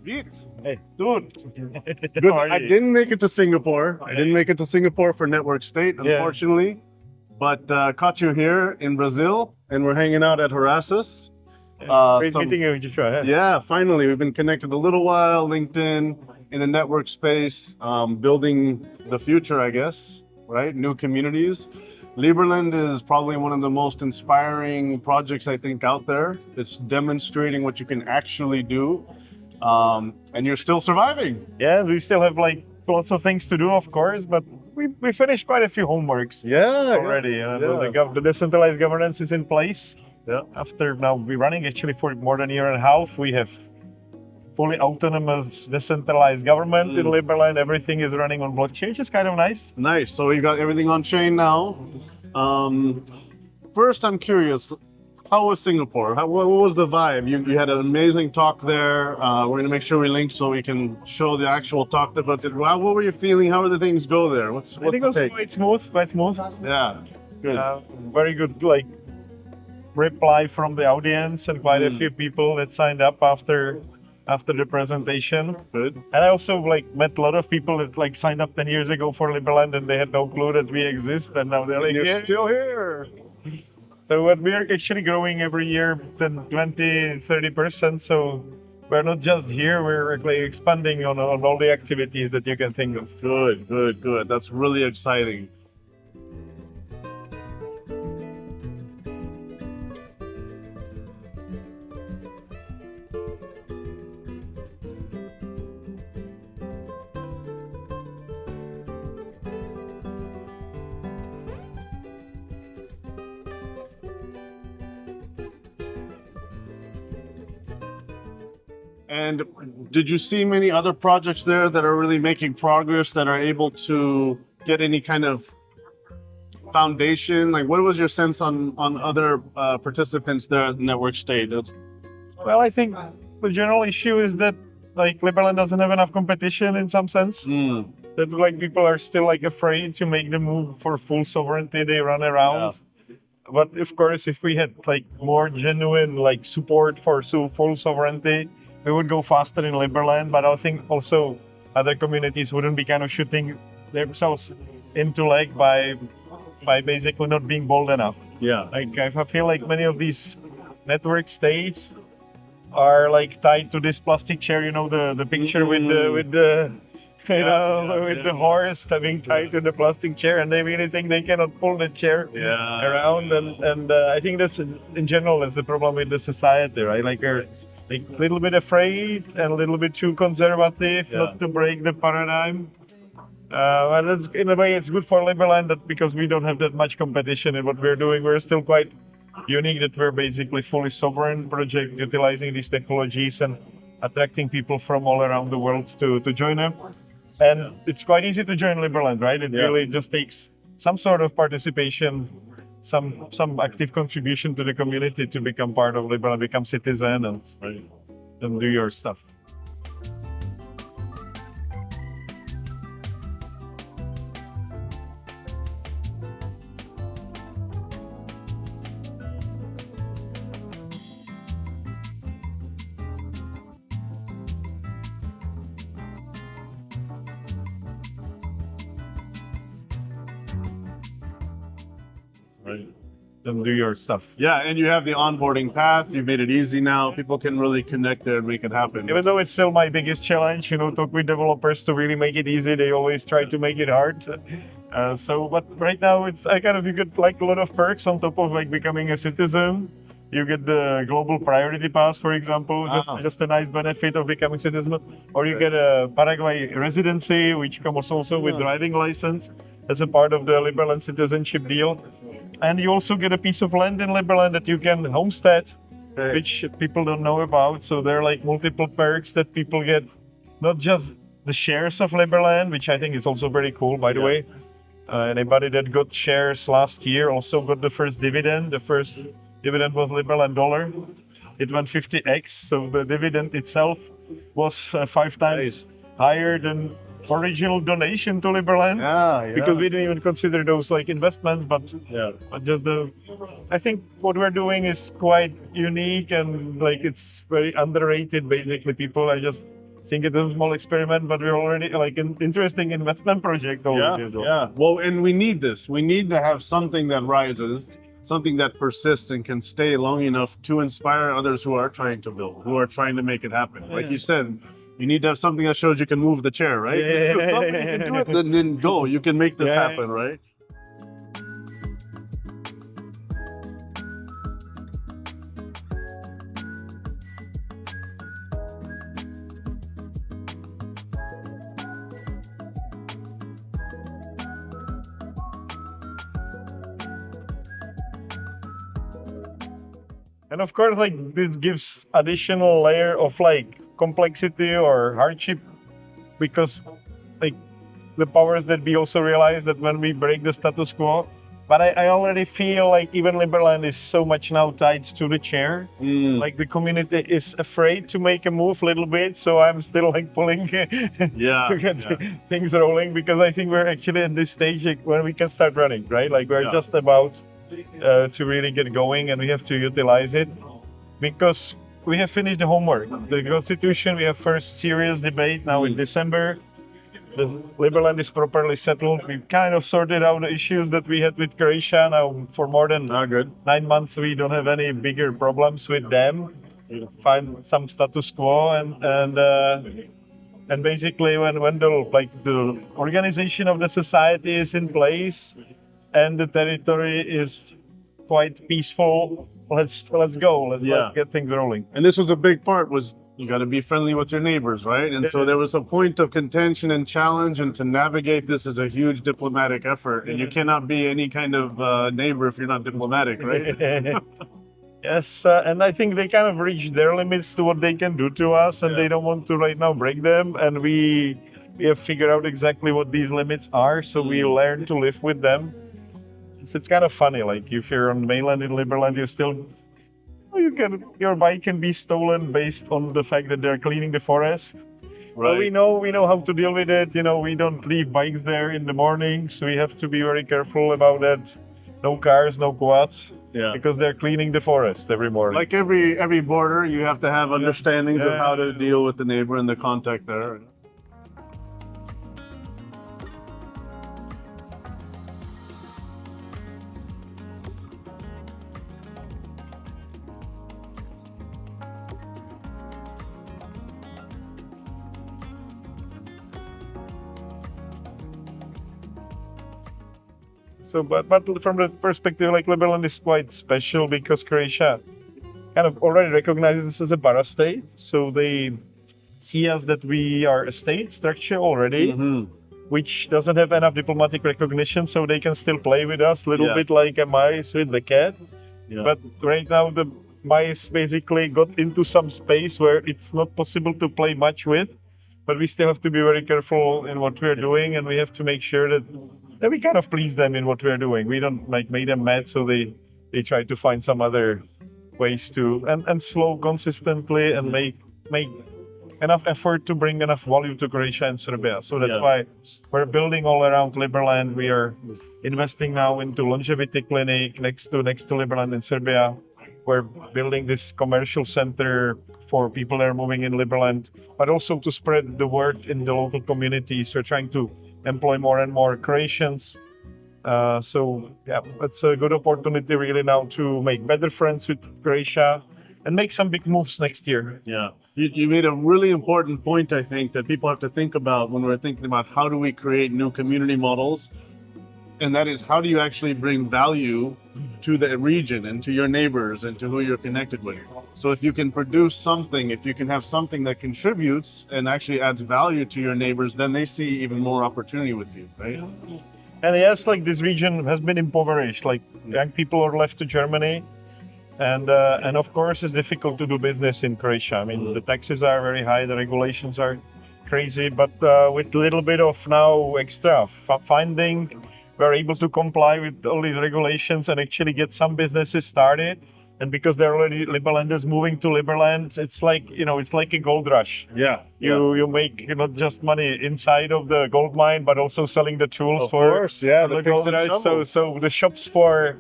Vit. Hey. Dude. Good. I didn't make it to Singapore. I didn't make it to Singapore for Network State, unfortunately. But caught you here in Brazil, and we're hanging out at Horasis. Great meeting you, Joshua. Yeah, finally. We've been connected a little while, LinkedIn, in the network space, building the future, I guess, right? New communities. Liberland is probably one of the most inspiring projects, I think, out there. It's demonstrating what you can actually do. And you're still surviving. Yeah, we still have like lots of things to do, of course, but we finished quite a few homeworks already. The decentralized governance is in place. Yeah. After now we're running actually for more than a year and a half, we have fully autonomous decentralized government in Liberland. Everything is running on blockchain, which is kind of nice. Nice. So you got everything on chain now. First, I'm curious. How was Singapore? What was the vibe? You had an amazing talk there. We're going to make sure we link so we can show the actual talk about it. What were you feeling? How did the things go there? What's I think it was quite smooth. Yeah, good. Very good, like reply from the audience and quite a few people that signed up after the presentation. Good. And I also like met a lot of people that like signed up 10 years ago for Liberland and they had no clue that we exist, and now they're like, You're still here. So we're actually growing every year 20-30%. So we're not just here, we're actually expanding on all the activities that you can think of. Good. That's really exciting. And did you see many other projects there that are really making progress, that are able to get any kind of foundation? Like, what was your sense on other participants there at Network State? Well, I think the general issue is that like Liberland doesn't have enough competition in some sense. That like people are still like afraid to make the move for full sovereignty. They run around. Yeah. But of course, if we had like more genuine like support for full sovereignty, we would go faster in Liberland. But I think also other communities wouldn't be kind of shooting themselves into leg by basically not being bold enough. Yeah. Like I feel like many of these network states are like tied to this plastic chair. You know, the picture with the the horse having tied to the plastic chair, and they really think they cannot pull the chair around. And I think that's in general that's the problem with the society, right? Like they're like a little bit afraid and a little bit too conservative, not to break the paradigm. But that's, in a way, it's good for Liberland that because we don't have that much competition in what we're doing, we're still quite unique that we're basically fully sovereign project utilizing these technologies and attracting people from all around the world to join them. And it's quite easy to join Liberland, right? It really just takes some sort of participation, some active contribution to the community to become part of Liberland, become citizen and do your stuff. And do your stuff. Yeah, and you have the onboarding path. You've made it easy now. People can really connect there and make it happen. Even though it's still my biggest challenge, talk with developers to really make it easy. They always try to make it hard. But right now you get like a lot of perks on top of like becoming a citizen. You get the global priority pass, for example, just a nice benefit of becoming citizen. Or you get a Paraguay residency, which comes also with driving license as a part of the Liberland citizenship deal. And you also get a piece of land in Liberland that you can homestead, which people don't know about. So there are like multiple perks that people get, not just the shares of Liberland, which I think is also very cool, by the way. Anybody that got shares last year also got the first dividend. The first dividend was Liberland dollar. It went 50x, so the dividend itself was 5 times higher than original donation to Liberland, because we didn't even consider those like investments, but just I think what we're doing is quite unique and like it's very underrated. Basically, people are just seeing it as a small experiment, but we're already like an interesting investment project already as well. Yeah. Well, and we need this. We need to have something that rises, something that persists and can stay long enough to inspire others who are trying to build, who are trying to make it happen. Like you said, you need to have something that shows you can move the chair, right? Yeah. If somebody can do it, then go. You can make this happen, right? And of course, like this gives additional layer of like complexity or hardship, because like the powers that be also realize that when we break the status quo. But I already feel like even Liberland is so much now tied to the chair. Like the community is afraid to make a move a little bit, so I'm still like pulling to get things rolling, because I think we're actually at this stage when we can start running, right? Like we're just about to really get going, and we have to utilize it because we have finished the homework. The Constitution, we have first serious debate now in December. The Liberland is properly settled. We kind of sorted out the issues that we had with Croatia. Now for more than 9 months, we don't have any bigger problems with them. We find some status quo, and basically when the organization of the society is in place and the territory is quite peaceful, let's go. Let's get things rolling. And this was a big part, was you got to be friendly with your neighbors, right? And so there was a point of contention and challenge, and to navigate this is a huge diplomatic effort. And you cannot be any kind of neighbor if you're not diplomatic, right? Yes, and I think they kind of reached their limits to what they can do to us, and they don't want to right now break them. And we have figured out exactly what these limits are, so we learn to live with them. So it's kind of funny, like if you're on the mainland in Liberland, your bike can be stolen based on the fact that they're cleaning the forest. Right. But we know how to deal with it. You know, we don't leave bikes there in the mornings. We have to be very careful about that. No cars, no quads, because they're cleaning the forest every morning. Like every border, you have to have understandings of how to deal with the neighbor and the contact there. So, but from the perspective, like Liberland is quite special because Croatia kind of already recognizes us as a para state. So they see us that we are a state structure already, which doesn't have enough diplomatic recognition, so they can still play with us a little bit like a mice with the cat. But right now the mice basically got into some space where it's not possible to play much with, but we still have to be very careful in what we're doing, and we have to make sure that we kind of please them in what we're doing. We don't like make them mad, so they try to find some other ways to and slow consistently and make enough effort to bring enough value to Croatia and Serbia. So that's why we're building all around Liberland. We are investing now into longevity clinic next to Liberland in Serbia. We're building this commercial center for people that are moving in Liberland, but also to spread the word in the local communities. We're trying to employ more and more Croatians. So it's a good opportunity really now to make better friends with Croatia and make some big moves next year. Yeah, you made a really important point, I think, that people have to think about when we're thinking about how do we create new community models. And that is, how do you actually bring value to the region and to your neighbors and to who you're connected with? So if you can produce something, if you can have something that contributes and actually adds value to your neighbors, then they see even more opportunity with you, right? And yes, like this region has been impoverished. Like young people are left to Germany, and of course it's difficult to do business in Croatia. I mean, the taxes are very high, the regulations are crazy, but with a little bit of now extra funding, we're able to comply with all these regulations and actually get some businesses started. And because there are already Liberlanders moving to Liberland, it's like a gold rush. You make not just money inside of the gold mine, but also selling the tools for the gold rush. So the shops for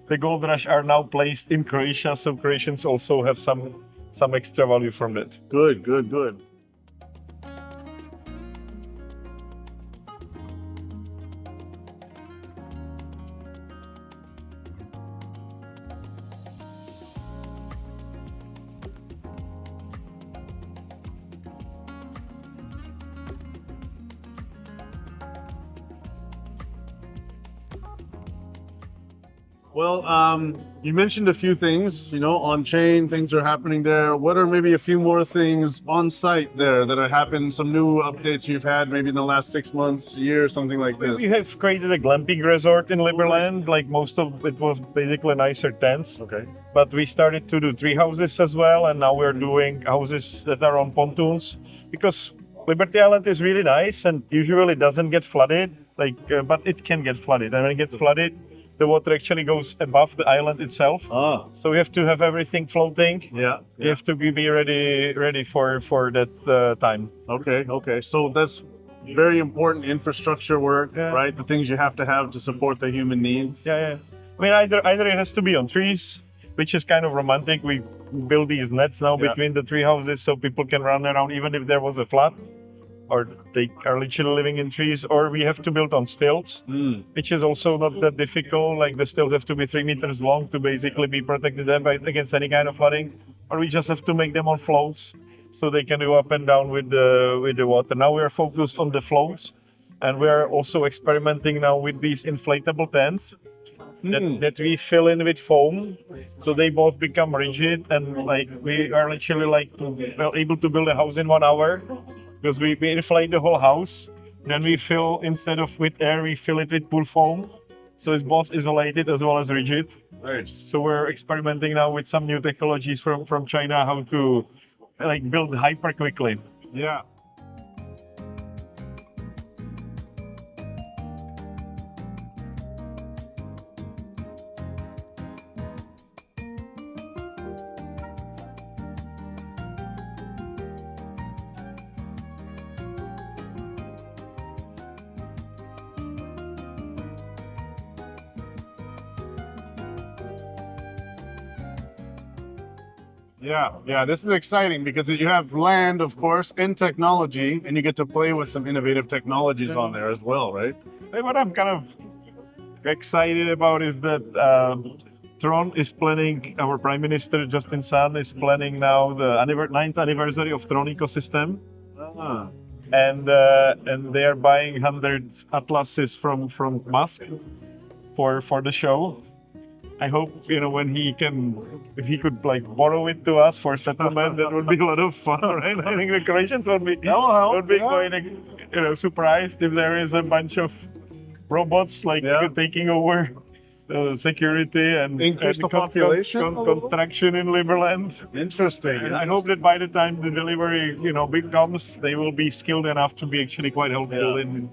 the gold rush are now placed in Croatia, so Croatians also have some extra value from that. Good. Well, you mentioned a few things, on chain, things are happening there. What are maybe a few more things on site there that are happening? Some new updates you've had maybe in the last 6 months, year, something like this? We have created a glamping resort in Liberland. Like most of it was basically nicer tents. Okay. But we started to do tree houses as well, and now we're doing houses that are on pontoons because Liberty Island is really nice and usually doesn't get flooded. But it can get flooded, and when it gets flooded, the water actually goes above the island itself. Ah. So we have to have everything floating. Yeah. You have to be ready for that time. Okay. So that's very important infrastructure work, Yeah. right? The things you have to support the human needs. Yeah. I mean, either it has to be on trees, which is kind of romantic. We build these nets now between the tree houses so people can run around even if there was a flood, or they are literally living in trees, or we have to build on stilts, which is also not that difficult. Like the stilts have to be 3 meters long to basically be protected against any kind of flooding, or we just have to make them on floats so they can go up and down with the water. Now we are focused on the floats, and we are also experimenting now with these inflatable tents that we fill in with foam, so they both become rigid, and like we are literally able to build a house in 1 hour. Because we inflate the whole house, then we fill, instead of with air, we fill it with pool foam. So it's both isolated as well as rigid. Nice. So we're experimenting now with some new technologies from China, how to build hyper quickly. Yeah. Yeah, this is exciting because you have land, of course, and technology, and you get to play with some innovative technologies on there as well, right? What I'm kind of excited about is that Tron is planning, our Prime Minister Justin Sun is planning now the 9th anniversary of Tron ecosystem. And they are buying 100 atlases from Musk for the show. I hope when if he could borrow it to us for settlement, that would be a lot of fun, right? I think the Croatians would be quite surprised if there is a bunch of robots taking over security and increase the population construction in Liberland. Interesting. I hope that by the time the delivery comes, they will be skilled enough to be actually quite helpful in.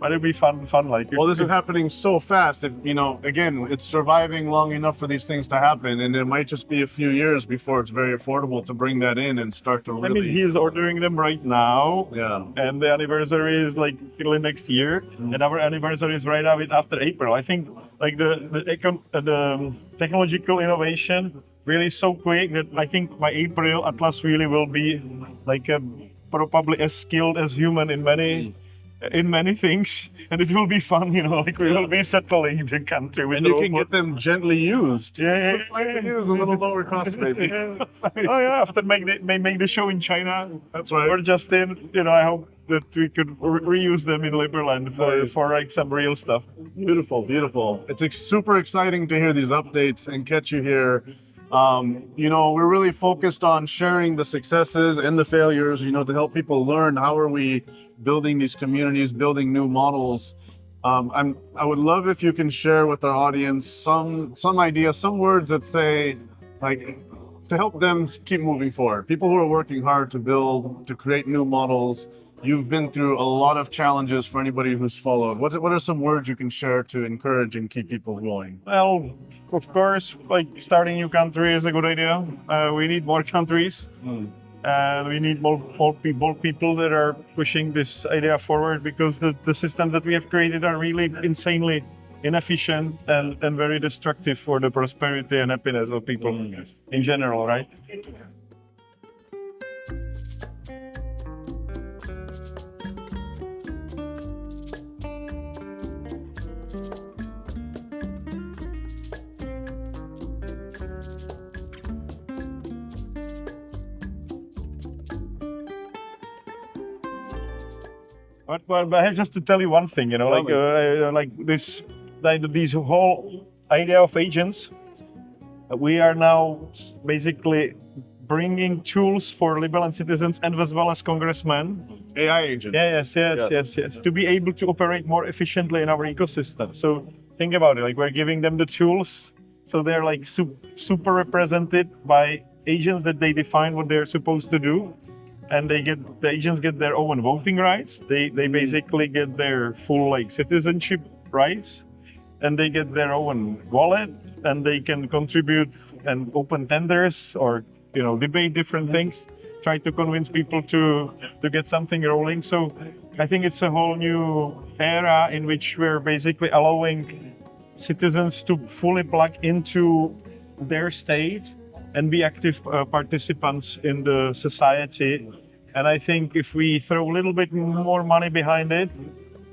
But it'll be fun. Well, this is happening so fast. Again, it's surviving long enough for these things to happen, and it might just be a few years before it's very affordable to bring that in and start to really. I mean, he's ordering them right now. Yeah. And the anniversary is early next year, and our anniversary is right after April. I think the technological innovation really so quick that I think by April Atlas really will be probably as skilled as human in many things, and it will be fun, we will be settling the country with and you can get them gently used. Yeah. Use a little lower cost, maybe. After make the show in China. That's right. Or just I hope that we could reuse them in Liberland for some real stuff. Beautiful. It's super exciting to hear these updates and catch you here. We're really focused on sharing the successes and the failures, to help people learn how are we building these communities, building new models. I would love if you can share with our audience some ideas, some words that say, to help them keep moving forward. People who are working hard to create new models. You've been through a lot of challenges for anybody who's followed. What are some words you can share to encourage and keep people going? Well, of course, starting a new country is a good idea. We need more countries. And we need more people that are pushing this idea forward, because the systems that we have created are really insanely inefficient and very destructive for the prosperity and happiness of people in general, right? But I have just to tell you one thing, these whole idea of agents, we are now basically bringing tools for Liberland citizens and as well as congressmen. AI agent. Yes. To be able to operate more efficiently in our ecosystem. So think about it, like we're giving them the tools, so they're like super represented by agents that they define what they're supposed to do. And the agents get their own voting rights. They basically get their full like citizenship rights, and they get their own wallet, and they can contribute and open tenders or debate different things, try to convince people to get something rolling. So I think it's a whole new era in which we're basically allowing citizens to fully plug into their state and be active participants in the society. And I think if we throw a little bit more money behind it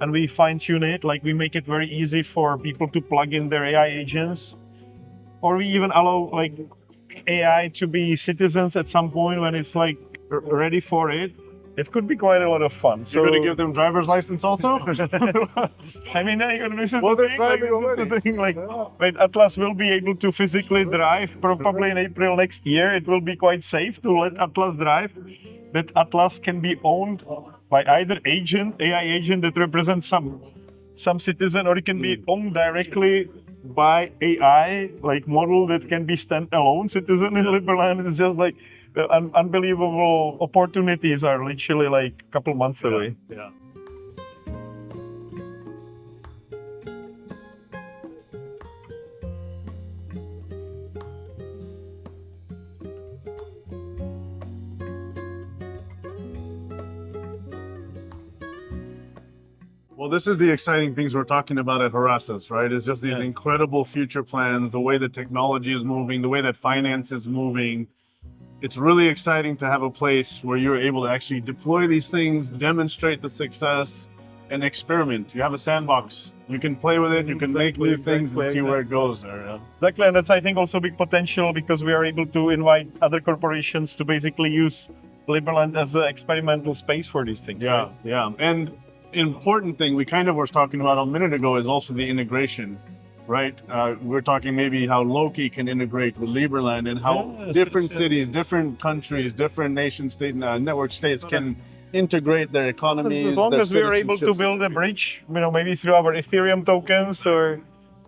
and we fine tune it, like we make it very easy for people to plug in their AI agents, or we even allow like AI to be citizens at some point when it's like ready for it, it could be quite a lot of fun. So you're going to give them driver's license also? I mean, this is Well, the they're thing. driving already. Wait, Atlas will be able to physically drive probably in April next year. It will be quite safe to let Atlas drive. That Atlas can be owned by either AI agent that represents some citizen, or it can be owned directly by AI, like model that can be standalone citizen in Liberland. It's just like the unbelievable opportunities are literally like a couple months away. Yeah. Well, this is the exciting things we're talking about at Horasis, right? It's just these incredible future plans, the way that technology is moving, the way that finance is moving. It's really exciting to have a place where you're able to actually deploy these things, demonstrate the success, and experiment. You have a sandbox. You can play with it, you can make new things and see where it goes there. Yeah. Exactly, and that's, I think, also big potential because we are able to invite other corporations to basically use Liberland as an experimental space for these things. Yeah, right? yeah. And important thing we kind of were talking about a minute ago is also the integration, right? We're talking maybe how Loki can integrate with Liberland and how different cities, different countries, different nation state network states can integrate their economies. As long as we are able to build a bridge, maybe through our Ethereum tokens, or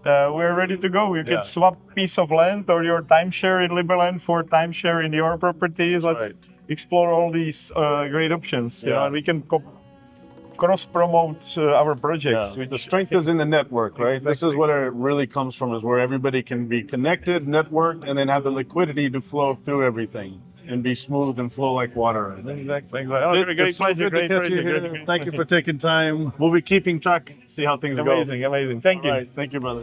we're ready to go. You can swap piece of land or your timeshare in Liberland for timeshare in your properties. Let's explore all these great options. And we can cross-promote our projects. The strength is in the network, right? Exactly. This is what it really comes from, is where everybody can be connected, networked, and then have the liquidity to flow through everything and be smooth and flow like water. Exactly. Great pleasure. Great. Thank you for taking time. We'll be keeping track, see how things go. Amazing. Thank you. All right. Thank you, brother.